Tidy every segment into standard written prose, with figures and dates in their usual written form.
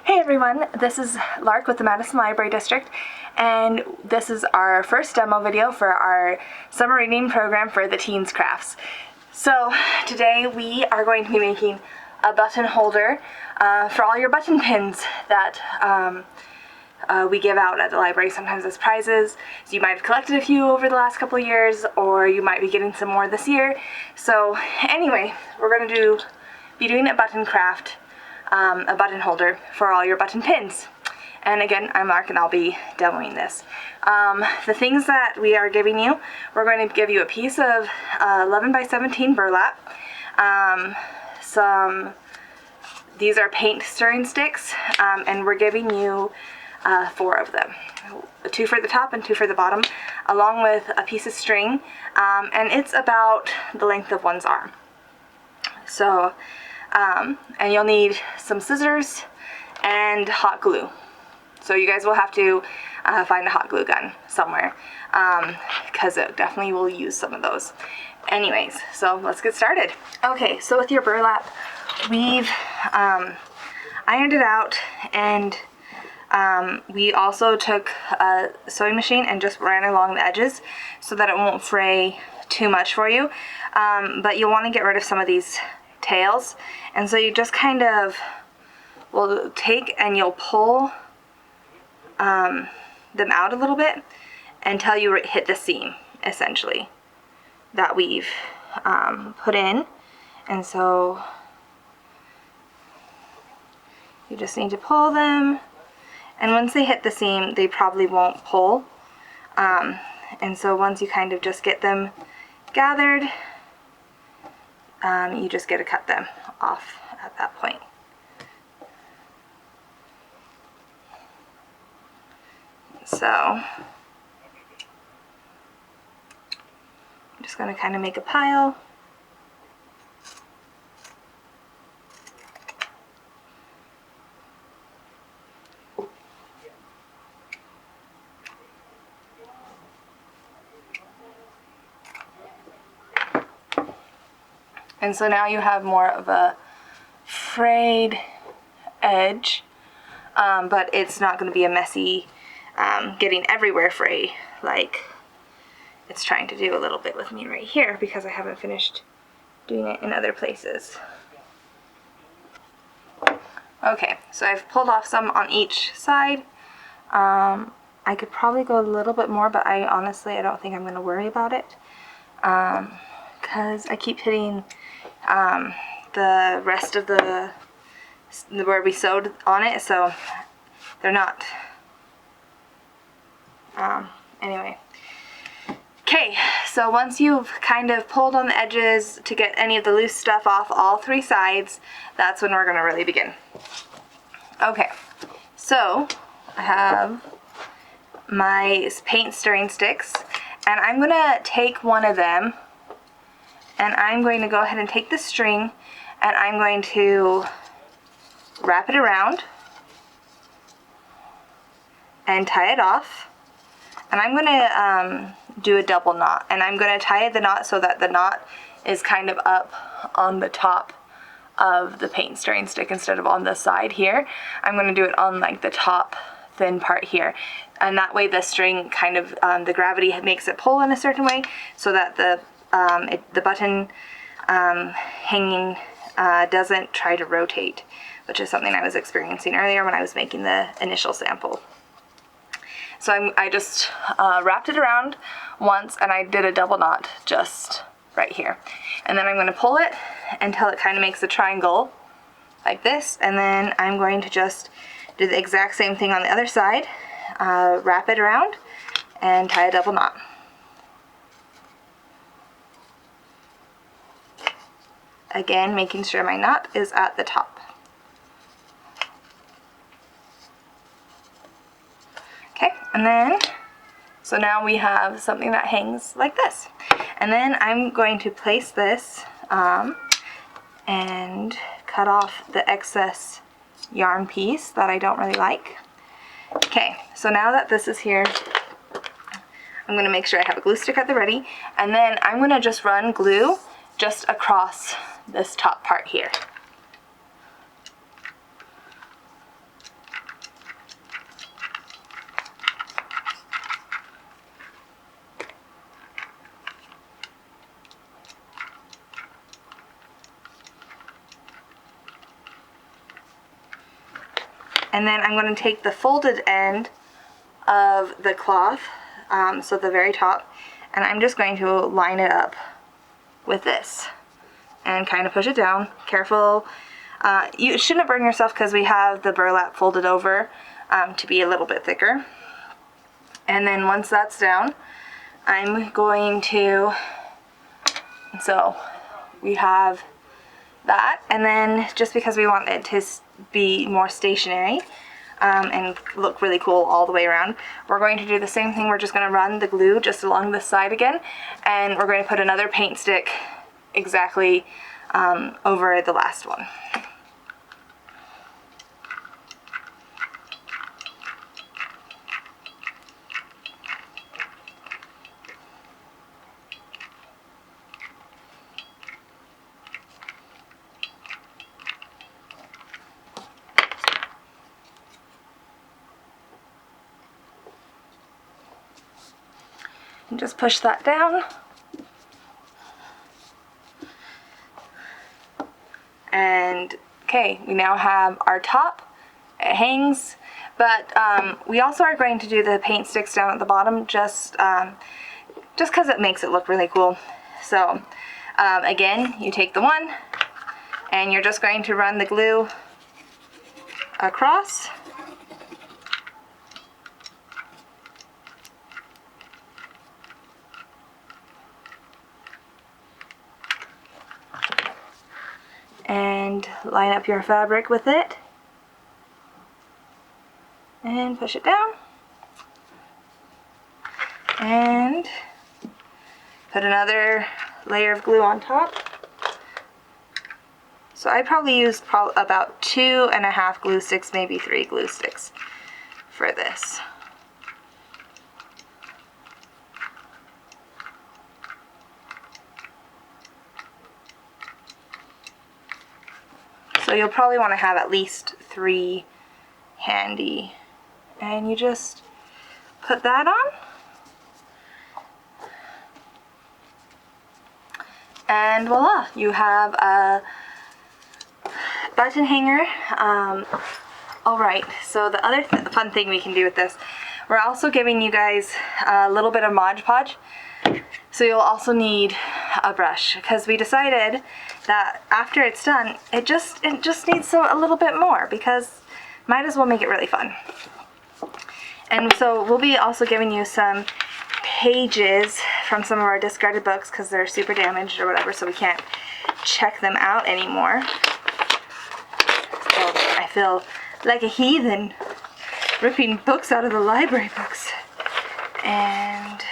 Hey everyone, this is Lark with the Madison Library District, and this is our first demo video for our summer reading program for the Teens Crafts. So today we are going to be making a button holder for all your button pins that we give out at the library, sometimes as prizes. So you might have collected a few over the last couple of years, or you might be getting some more this year. So anyway, we're going to be doing a button craft, a button holder for all your button pins. And again, I'm Lark and I'll be demoing this. The things that we are giving you, we're going to give you a piece of 11 by 17 burlap, these are paint stirring sticks, and we're giving you 4 of them. 2 for the top and 2 for the bottom, along with a piece of string, and it's about the length of one's arm. So, and you'll need some scissors and hot glue. So you guys will have to find a hot glue gun somewhere, because it definitely will use some of those. Anyways, so let's get started. Okay, so with your burlap, we've ironed it out, and we also took a sewing machine and just ran along the edges so that it won't fray too much for you. But you'll want to get rid of some of these tails, and so you just kind of will take and you'll pull them out a little bit until you hit the seam, essentially, that we've put in. And so you just need to pull them, and once they hit the seam they probably won't pull, and so once you kind of just get them gathered, you just get to cut them off at that point. So I'm just going to kind of make a pile. And so now you have more of a frayed edge, but it's not going to be a messy, getting everywhere fray like it's trying to do a little bit with me right here, because I haven't finished doing it in other places. Okay, so I've pulled off some on each side. I could probably go a little bit more, but I don't think I'm going to worry about it, because I keep hitting the rest of the where we sewed on it, so they're not anyway. Okay, so once you've kind of pulled on the edges to get any of the loose stuff off all 3 sides, that's when we're going to really begin. Okay, so I have my paint stirring sticks, and I'm going to take one of them, and I'm going to go ahead and take the string, and I'm going to wrap it around and tie it off. And I'm going to do a double knot, and I'm going to tie the knot so that the knot is kind of up on the top of the paint stirring stick instead of on the side here. I'm going to do it on like the top thin part here, and that way the string kind of, the gravity makes it pull in a certain way so that the button hanging doesn't try to rotate, which is something I was experiencing earlier when I was making the initial sample. So I just wrapped it around once, and I did a double knot just right here. And then I'm going to pull it until it kind of makes a triangle like this, and then I'm going to just do the exact same thing on the other side, wrap it around and tie a double knot. Again, making sure my knot is at the top. Okay, and then, so now we have something that hangs like this. And then I'm going to place this and cut off the excess yarn piece that I don't really like. Okay, so now that this is here, I'm going to make sure I have a glue stick at the ready, and then I'm going to just run glue just across this top part here. And then I'm going to take the folded end of the cloth, so the very top, and I'm just going to line it up with this and kind of push it down. Careful, you shouldn't burn yourself because we have the burlap folded over to be a little bit thicker. And then once that's down, I'm going to, so we have that, and then just because we want it to be more stationary and look really cool all the way around, we're going to do the same thing. We're just going to run the glue just along this side again, and we're going to put another paint stick exactly over the last one. And just push that down. And okay, we now have our top. It hangs, but we also are going to do the paint sticks down at the bottom just because it makes it look really cool. So again, you take the one and you're just going to run the glue across. And line up your fabric with it and push it down and put another layer of glue on top. So I probably used about 2.5 glue sticks, maybe 3 glue sticks for this. So you'll probably want to have at least 3 handy. And you just put that on. And voila, you have a button hanger. Alright, so the other fun thing we can do with this, we're also giving you guys a little bit of Mod Podge. So you'll also need a brush, because we decided that after it's done, it just needs a little bit more, because might as well make it really fun. And so we'll be also giving you some pages from some of our discarded books, because they're super damaged or whatever, so we can't check them out anymore. So I feel like a heathen ripping books out of the library books. And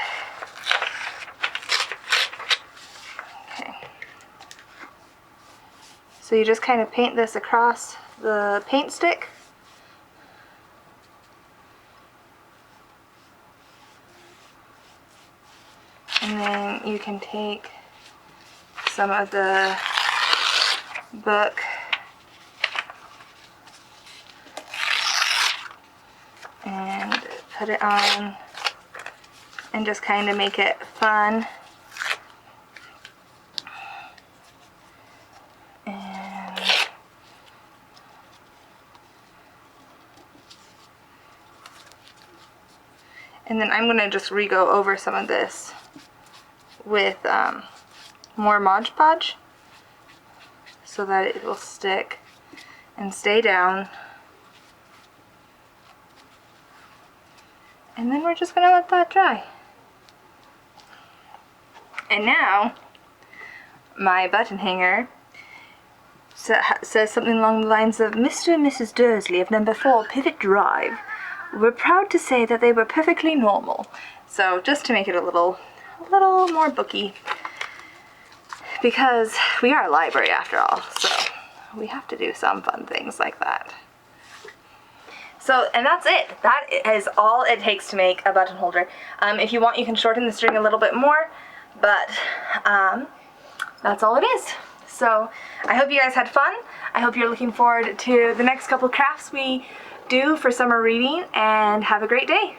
so you just kind of paint this across the paint stick. And then you can take some of the book and put it on and just kind of make it fun. And then I'm going to just re-go over some of this with more Mod Podge so that it will stick and stay down. And then we're just going to let that dry. And now, my button hanger says something along the lines of, Mr. and Mrs. Dursley of number 4 Pivot Drive we're proud to say that they were perfectly normal. So just to make it a little more booky, because we are a library after all, so we have to do some fun things like that. So, and that's it. That is all it takes to make a button holder. If you want, you can shorten the string a little bit more, but that's all it is. So I hope you guys had fun. I hope you're looking forward to the next couple crafts we do for summer reading, and have a great day.